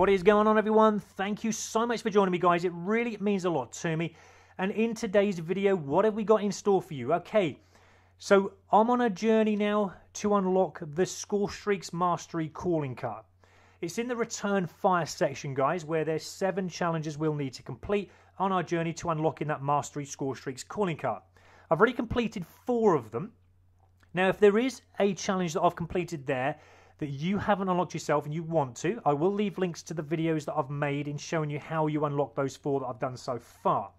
What is going on, everyone? Thank you so much for joining me, guys. It really means a lot to me. And in today's video, what have we got in store for you? Okay, so I'm on a journey now to unlock the Score Streaks Mastery calling card. It's in the Return Fire section, guys, where there's 7 challenges we'll need to complete on our journey to unlocking that Mastery Score Streaks calling card. I've already completed 4 of them. Now, if there is a challenge that I've completed there that you haven't unlocked yourself and you want to, I will leave links to the videos that I've made in showing you how you unlock those 4 that I've done so far.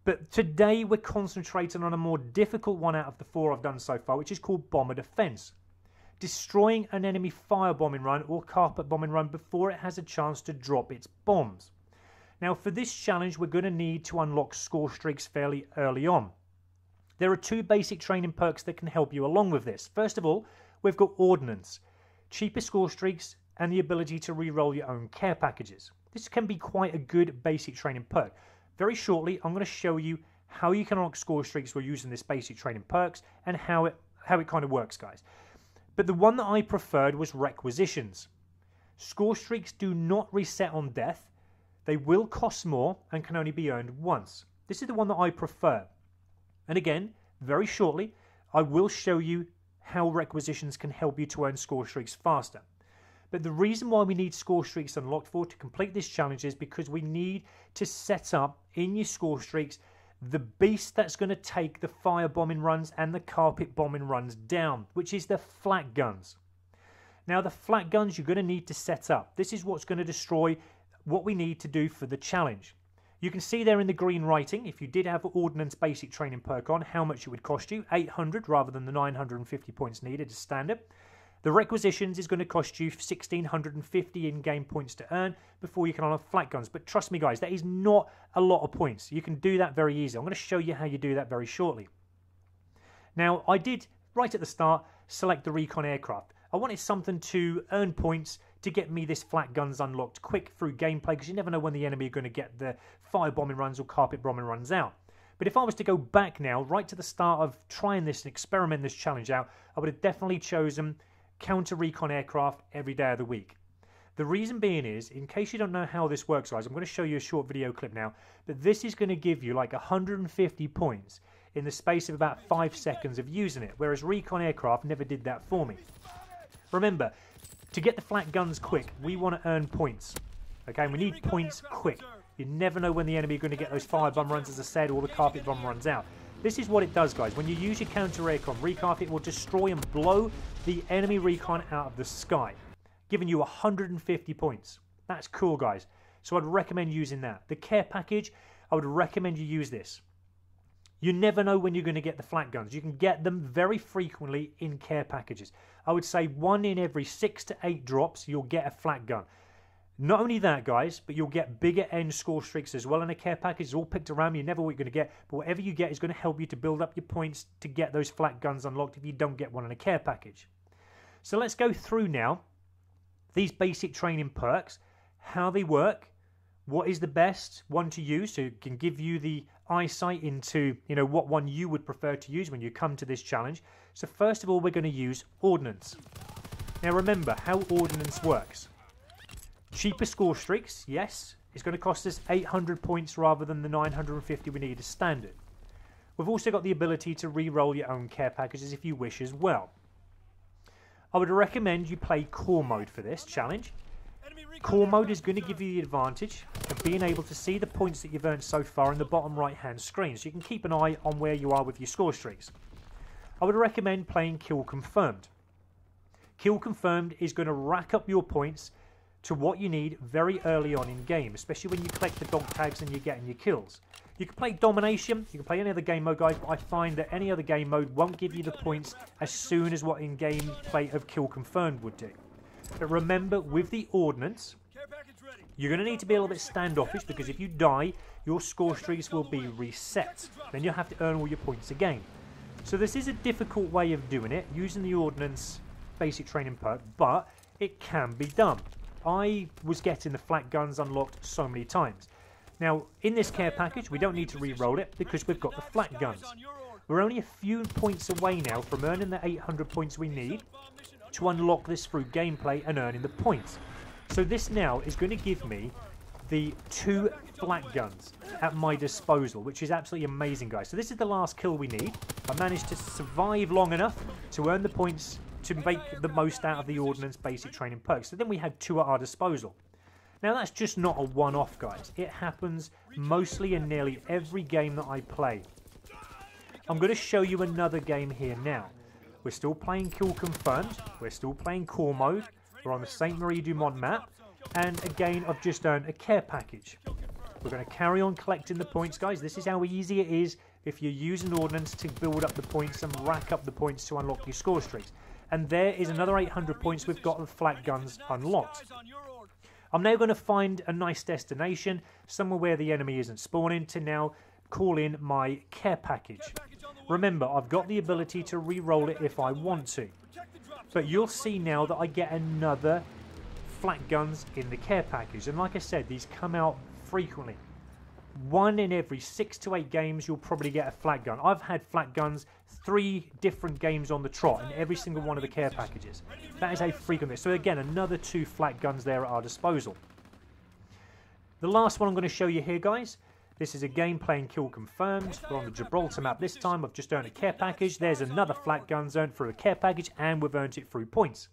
But today we're concentrating on a more difficult one out of the 4 I've done so far, which is called Bomber Defense. Destroying an enemy firebombing run or carpet bombing run before it has a chance to drop its bombs. Now, for this challenge, we're going to need to unlock score streaks fairly early on. There are 2 basic training perks that can help you along with this. First of all, we've got Ordnance, cheaper score streaks, and the ability to re-roll your own care packages. This can be quite a good basic training perk. Very shortly, I'm going to show you how you can unlock score streaks while using this basic training perks and how it kind of works, guys. But the one that I preferred was Requisitions. Score streaks do not reset on death. They will cost more and can only be earned once. This is the one that I prefer. And again, very shortly, I will show you how Requisitions can help you to earn score streaks faster. But the reason why we need score streaks unlocked for to complete this challenge is because we need to set up in your score streaks the beast that's going to take the firebombing runs and the carpet bombing runs down, which is the flak guns. Now, the flak guns you're going to need to set up. This is what's going to destroy what we need to do for the challenge. You can see there in the green writing, if you did have Ordnance basic training perk on, how much it would cost you. 800 rather than the 950 points needed as standard. The Requisitions is going to cost you 1,650 in-game points to earn before you can unlock flak guns. But trust me, guys, that is not a lot of points. You can do that very easy. I'm going to show you how you do that very shortly. Now, I did, right at the start, select the RECON aircraft. I wanted something to earn points to get me this flak guns unlocked quick through gameplay, because you never know when the enemy are going to get the firebombing runs or carpet bombing runs out. But if I was to go back now, right to the start of trying this and experiment this challenge out, I would have definitely chosen counter recon aircraft every day of the week. The reason being is, in case you don't know how this works, guys, I'm going to show you a short video clip now, but this is going to give you like 150 points in the space of about 5 seconds of using it, whereas recon aircraft never did that for me. Remember, to get the flak guns quick, we want to earn points. Okay, and we need points quick. You never know when the enemy are going to get those firebomb runs, as I said, or the carpet bomb runs out. This is what it does, guys. When you use your counter-recon, it will destroy and blow the enemy recon out of the sky, giving you 150 points. That's cool, guys. So I'd recommend using that. The care package, I would recommend you use this. You never know when you're going to get the flak guns. You can get them very frequently in care packages. I would say 1 in every 6 to 8 drops, you'll get a flak gun. Not only that, guys, but you'll get bigger end score streaks as well in a care package. It's all picked around. You never know what you're going to get, but whatever you get is going to help you to build up your points to get those flak guns unlocked if you don't get one in a care package. So let's go through now these basic training perks, how they work, what is the best one to use, so it can give you the eyesight into, what one you would prefer to use when you come to this challenge. So first of all, we're going to use Ordnance. Now remember how Ordnance works. Cheaper score streaks, yes, it's going to cost us 800 points rather than the 950 we need as standard. We've also got the ability to re-roll your own care packages if you wish as well. I would recommend you play Core Mode for this challenge. Core Mode is going to give you the advantage of being able to see the points that you've earned so far in the bottom right hand screen, so you can keep an eye on where you are with your score streaks. I would recommend playing Kill Confirmed. Kill Confirmed is going to rack up your points to what you need very early on in game, especially when you collect the dog tags and you're getting your kills. You can play Domination, you can play any other game mode, guys, but I find that any other game mode won't give you the points as soon as what in-game play of Kill Confirmed would do. But remember, with the Ordnance, you're going to need to be a little bit standoffish, because if you die, your score streaks will be reset. Then you'll have to earn all your points again. So this is a difficult way of doing it, using the Ordnance basic training perk, but it can be done. I was getting the flak guns unlocked so many times. Now, in this care package, we don't need to re-roll it because we've got the flak guns. We're only a few points away now from earning the 800 points we need to unlock this through gameplay and earning the points. So this now is going to give me the 2 flak guns at my disposal, which is absolutely amazing, guys. So this is the last kill we need. I managed to survive long enough to earn the points to make the most out of the Ordnance basic training perks. So then we had 2 at our disposal. Now that's just not a one-off, guys. It happens mostly in nearly every game that I play. I'm going to show you another game here now. We're still playing Kill Confirmed. We're still playing Core Mode. We're on the St. Marie du Monde map. And again, I've just earned a care package. We're going to carry on collecting the points, guys. This is how easy it is if you're using Ordnance to build up the points and rack up the points to unlock your score streaks. And there is another 800 points we've got with flak guns unlocked. I'm now going to find a nice destination, somewhere where the enemy isn't spawning, to now call in my care package. Remember, I've got the ability to re-roll it if I want to. But you'll see now that I get another flak guns in the care package. And like I said, these come out frequently. 1 in every 6 to 8 games, you'll probably get a flak gun. I've had flak guns 3 different games on the trot in every single one of the care packages. That is a frequent. So again, another 2 flak guns there at our disposal. The last one I'm going to show you here, guys. This is a game playing Kill Confirmed. We're on the Gibraltar map this time. I've just earned a care package. There's another flak guns earned through a care package, and we've earned it through points.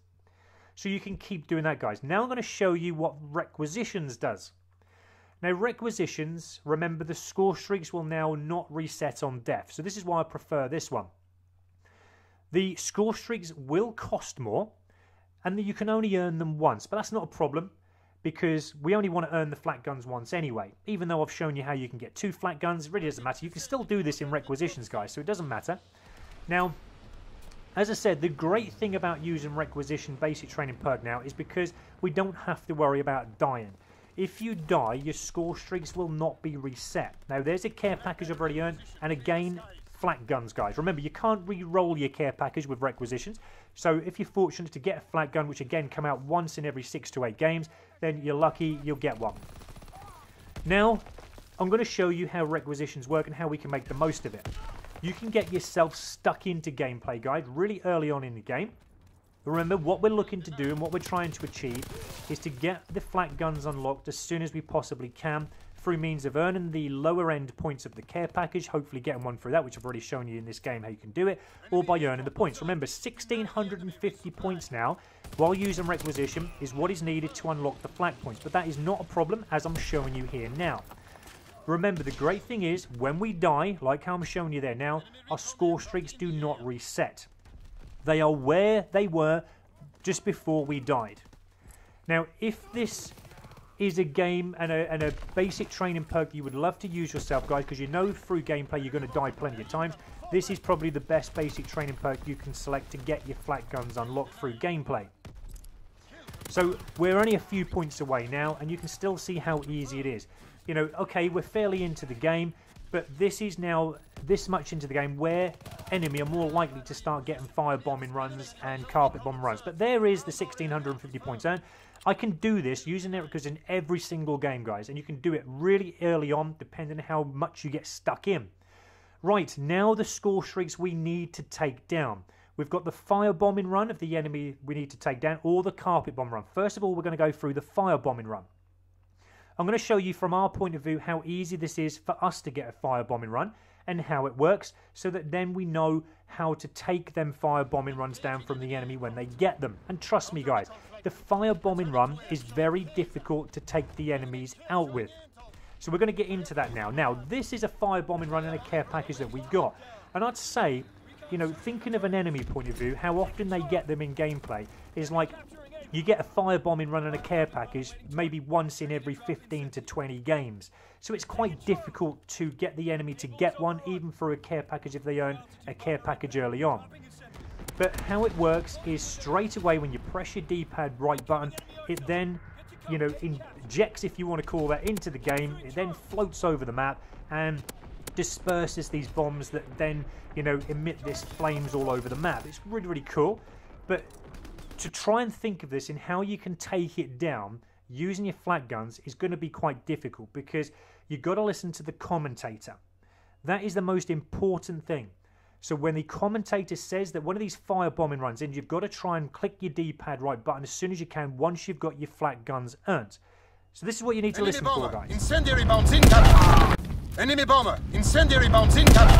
So you can keep doing that, guys. Now I'm going to show you what Requisitions does. Now, Requisitions, remember, the score streaks will now not reset on death. So this is why I prefer this one. The score streaks will cost more, and you can only earn them once. But that's not a problem, because we only want to earn the flak guns once anyway. Even though I've shown you how you can get 2 flak guns, it really doesn't matter. You can still do this in Requisitions, guys, so it doesn't matter. Now, as I said, the great thing about using Requisition basic training perk now is because we don't have to worry about dying. If you die, your score streaks will not be reset. Now, there's a care package I've already earned, and again, flak guns, guys. Remember, you can't re-roll your care package with Requisitions, so if you're fortunate to get a flak gun, which again come out once in every 6 to 8 games, then you're lucky you'll get one. Now, I'm going to show you how Requisitions work and how we can make the most of it. You can get yourself stuck into gameplay, guys, really early on in the game. Remember, what we're looking to do and what we're trying to achieve is to get the flak guns unlocked as soon as we possibly can through means of earning the lower end points of the care package, hopefully getting one through that, which I've already shown you in this game how you can do it, or by earning the points. Remember, 1,650 points now, while using Requisition, is what is needed to unlock the flak points. But that is not a problem, as I'm showing you here now. Remember, the great thing is, when we die, like how I'm showing you there now, our score streaks do not reset. They are where they were just before we died. Now, if this is a game and a basic training perk you would love to use yourself, guys, because you know through gameplay you're going to die plenty of times, this is probably the best basic training perk you can select to get your flak guns unlocked through gameplay. So we're only a few points away now, and you can still see how easy it is. You know, okay, we're fairly into the game, but this is now this much into the game where enemy are more likely to start getting firebombing runs and carpet bomb runs. But there is the 1,650 points earned. I can do this using it because in every single game, guys, and you can do it really early on depending on how much you get stuck in. Right, now the score streaks we need to take down. We've got the firebombing run of the enemy we need to take down, or the carpet bomb run. First of all, we're going to go through the firebombing run. I'm going to show you from our point of view how easy this is for us to get a firebombing run and how it works, so that then we know how to take them firebombing runs down from the enemy when they get them. And trust me, guys, the firebombing run is very difficult to take the enemies out with. So we're going to get into that now. Now, this is a firebombing run and a care package that we got. And I'd say, you know, thinking of an enemy point of view, how often they get them in gameplay is like you get a firebombing run and a care package maybe once in every 15 to 20 games. So it's quite difficult to get the enemy to get one, even for a care package if they earn a care package early on. But how it works is straight away when you press your D-pad right button, it then, you know, injects, if you want to call that, into the game. It then floats over the map and disperses these bombs that then, you know, emit this flames all over the map. It's really, really cool. But to try and think of this and how you can take it down using your flak guns is going to be quite difficult, because you've got to listen to the commentator. That is the most important thing. So when the commentator says that one of these firebombing runs in, you've got to try and click your D-pad right button as soon as you can once you've got your flak guns earned. So this is what you need to listen for, guys. Incendiary bombs incoming. Enemy bomber. Incendiary bombs incoming.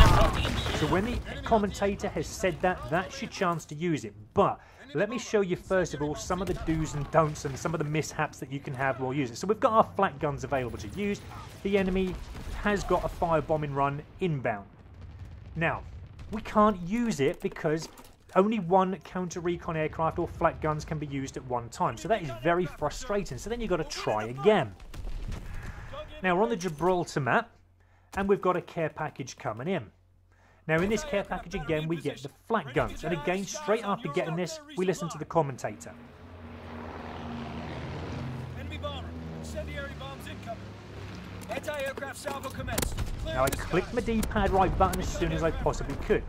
So when the commentator has said that, that's your chance to use it. But let me show you first of all some of the do's and don'ts and some of the mishaps that you can have while using it. So we've got our flak guns available to use. The enemy has got a firebombing run inbound. Now, we can't use it because only one counter-recon aircraft or flak guns can be used at one time. So that is very frustrating. So then you've got to try again. Now we're on the Gibraltar map and we've got a care package coming in. Now in this care package again we get the flak guns. And again, straight after getting this, we listen to the commentator. Enemy bomber. Incendiary bombs incoming. Anti-aircraft salvo commenced. Now I clicked my D-pad right button as soon as I possibly could.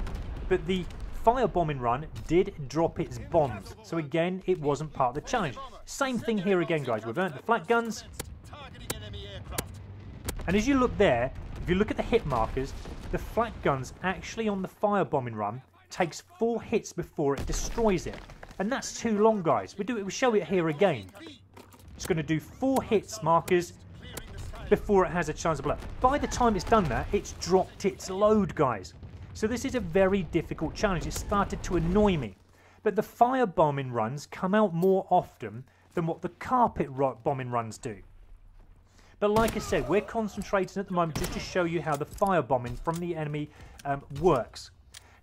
But the firebombing run did drop its bombs. So again, it wasn't part of the challenge. Same thing here again, guys. We've earned the flak guns. And as you look there, if you look at the hit markers, the flak guns actually on the firebombing run takes 4 hits before it destroys it. And that's too long, guys. We'll show it here again. It's going to do 4 hits markers before it has a chance to blow. By the time it's done that, it's dropped its load, guys. So this is a very difficult challenge. It started to annoy me. But the firebombing runs come out more often than what the carpet bombing runs do. But like I said, we're concentrating at the moment just to show you how the firebombing from the enemy works.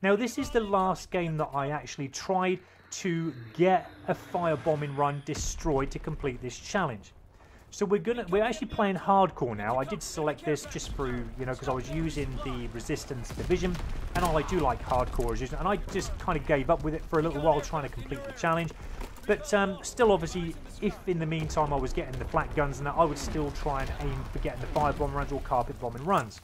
Now this is the last game that I actually tried to get a firebombing run destroyed to complete this challenge. So we're actually playing hardcore now. I did select this just through, because I was using the resistance division, and I do like hardcore, and I just kind of gave up with it for a little while trying to complete the challenge. But still, obviously, if in the meantime I was getting the flak guns and that, I would still try and aim for getting the firebomb runs or carpet bombing runs.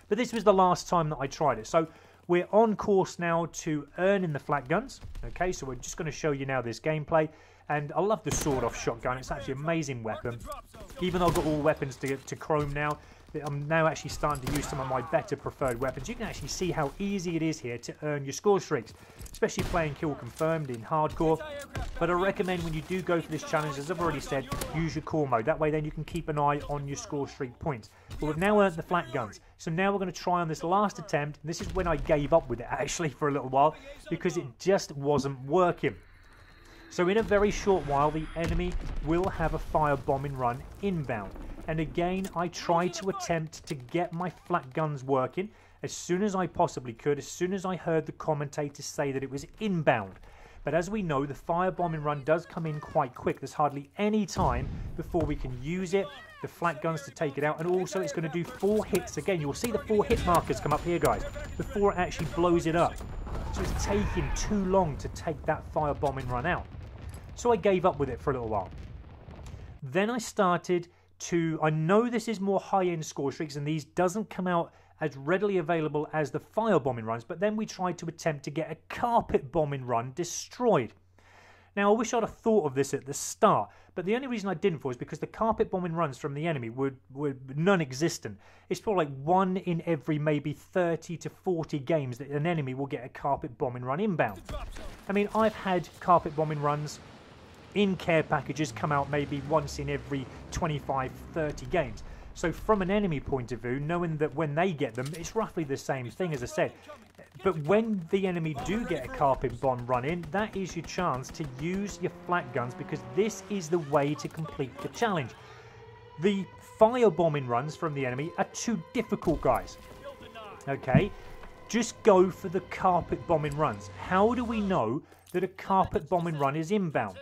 But this was the last time that I tried it. So we're on course now to earning the flak guns. Okay, so we're just going to show you now this gameplay. And I love the sawed-off shotgun. It's actually an amazing weapon. Even though I've got all weapons to chrome now, I'm now actually starting to use some of my better preferred weapons. You can actually see how easy it is here to earn your score streaks, especially playing kill confirmed in hardcore. But I recommend when you do go for this challenge, as I've already said, use your core mode. That way then you can keep an eye on your score streak points. But we've now earned the flak guns. So now we're going to try on this last attempt. And this is when I gave up with it actually for a little while because it just wasn't working. So in a very short while, the enemy will have a firebombing run inbound. And again, I tried to attempt to get my flak guns working as soon as I possibly could, as soon as I heard the commentator say that it was inbound. But as we know, the firebombing run does come in quite quick. There's hardly any time before we can use it, the flak guns to take it out. And also it's going to do 4 hits. Again, you'll see the 4 hit markers come up here, guys, before it actually blows it up. So it's taking too long to take that firebombing run out. So I gave up with it for a little while. Then I started to, I know this is more high-end score streaks and these doesn't come out as readily available as the firebombing runs, but then we tried to attempt to get a carpet bombing run destroyed. Now I wish I'd have thought of this at the start, but the only reason I didn't was because the carpet bombing runs from the enemy were non-existent. It's probably like 1 in every maybe 30 to 40 games that an enemy will get a carpet bombing run inbound. I mean, I've had carpet bombing runs in care packages come out maybe once in every 25, 30 games. So from an enemy point of view, knowing that when they get them, it's roughly the same thing as I said. But when the enemy do get a carpet bomb run in, that is your chance to use your flak guns because this is the way to complete the challenge. The firebombing runs from the enemy are too difficult, guys. Okay, just go for the carpet bombing runs. How do we know that a carpet bombing run is inbound?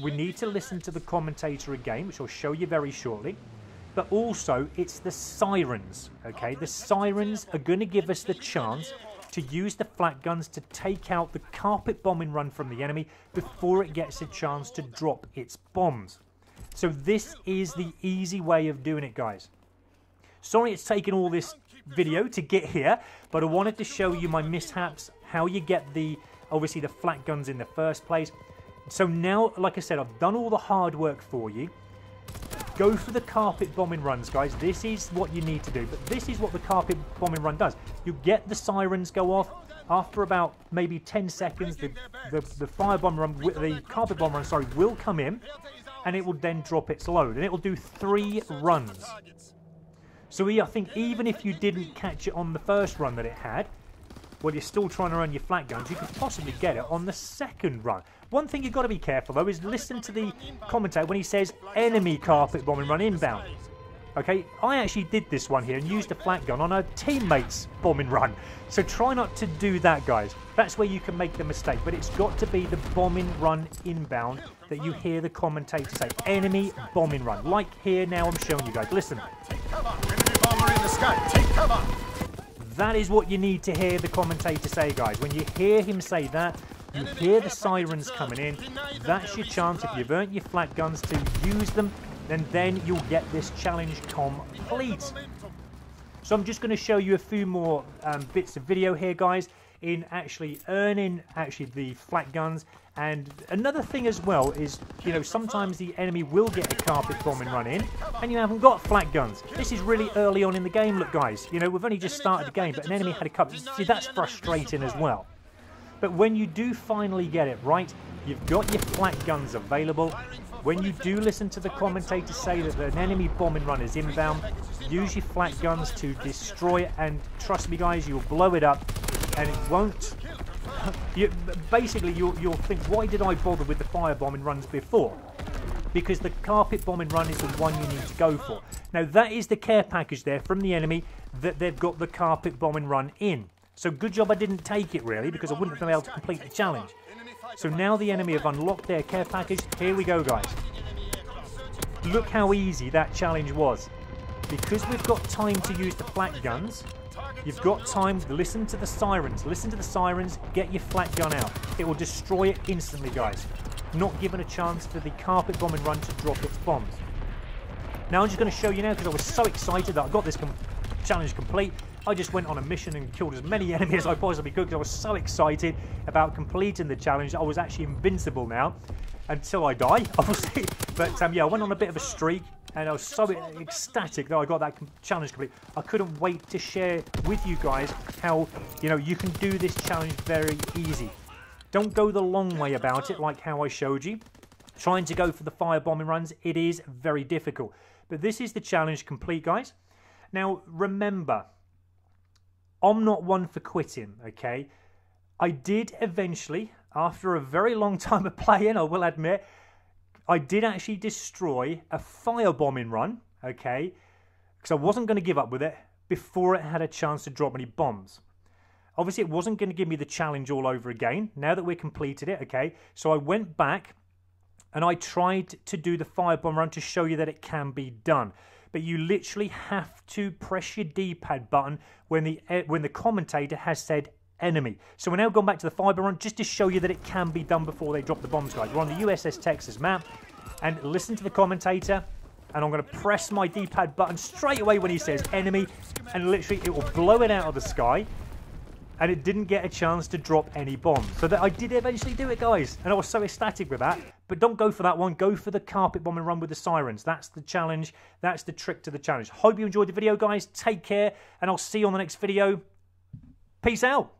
We need to listen to the commentator again, which I'll show you very shortly. But also, it's the sirens, okay? The sirens are going to give us the chance to use the flak guns to take out the carpet bombing run from the enemy before it gets a chance to drop its bombs. So this is the easy way of doing it, guys. Sorry it's taken all this video to get here, but I wanted to show you my mishaps, how you get obviously the flak guns in the first place. So now, like I said, I've done all the hard work for you. Go for the carpet bombing runs, guys. This is what you need to do. But this is what the carpet bombing run does. You get the sirens go off. after about maybe 10 seconds, the firebomb run, the carpet bomb run, sorry, will come in, and it will then drop its load, and it will do 3 runs. So I think even if you didn't catch it on the first run that it had, well, you're still trying to run your flat guns, you could possibly get it on the second run. One thing you've got to be careful, though, is listen to the commentator when he says enemy carpet bombing run inbound. Okay, I actually did this one here and used a flat gun on a teammate's bombing run. So try not to do that, guys. That's where you can make the mistake. But it's got to be the bombing run inbound that you hear the commentator say. Enemy bombing run. Like here now I'm showing you guys. Listen. Take cover. Enemy bomber in the sky. Take cover. That is what you need to hear the commentator say, guys. When you hear him say that, you hear the sirens coming in. That's your chance, if you've earned your flat guns, to use them. And then you'll get this challenge complete. So I'm just going to show you a few more bits of video here, guys, in actually earning the flat guns. And another thing as well is, you know, sometimes the enemy will get a carpet bombing run in and you haven't got flat guns. This is really early on in the game, look, guys. You know, we've only just started the game, but an enemy had a couple. See, that's frustrating as well. But when you do finally get it right, you've got your flat guns available. When you do listen to the commentator say that an enemy bombing run is inbound, use your flat guns to destroy it, and trust me, guys, you'll blow it up, and it won't. Basically, you'll think, why did I bother with the fire bombing runs before? Because the carpet bombing run is the one you need to go for. Now, that is the care package there from the enemy that they've got the carpet bombing run in. So good job I didn't take it, really, because I wouldn't have been able to complete the challenge. So now the enemy have unlocked their care package. Here we go, guys. Look how easy that challenge was. Because we've got time to use the flat guns, you've got time to listen to the sirens. Listen to the sirens, get your flat gun out. It will destroy it instantly, guys. Not given a chance for the carpet bombing run to drop its bombs. Now I'm just going to show you now, because I was so excited that I got this challenge complete. I just went on a mission and killed as many enemies as I possibly could because I was so excited about completing the challenge. I was actually invincible now until I die, obviously. But yeah, I went on a bit of a streak and I was so ecstatic that I got that challenge complete. I couldn't wait to share with you guys how, you know, you can do this challenge very easy. Don't go the long way about it like how I showed you. Trying to go for the fire bombing runs, it is very difficult. But this is the challenge complete, guys. Now, remember, I'm not one for quitting, okay? I did eventually, after a very long time of playing, I will admit, I did actually destroy a firebombing run, okay? Because I wasn't going to give up with it before it had a chance to drop any bombs. Obviously, it wasn't going to give me the challenge all over again, now that we completed it, okay? So I went back and I tried to do the firebomb run to show you that it can be done. But you literally have to press your D-pad button when the commentator has said enemy. So we're now going back to the fiber run just to show you that it can be done before they drop the bombs, guys. We're on the USS Texas map, and listen to the commentator, and I'm going to press my D-pad button straight away when he says enemy, and literally it will blow it out of the sky, and it didn't get a chance to drop any bombs. So that I did eventually do it, guys, and I was so ecstatic with that. But don't go for that one. Go for the carpet bombing run with the sirens. That's the challenge. That's the trick to the challenge. Hope you enjoyed the video, guys. Take care, and I'll see you on the next video. Peace out.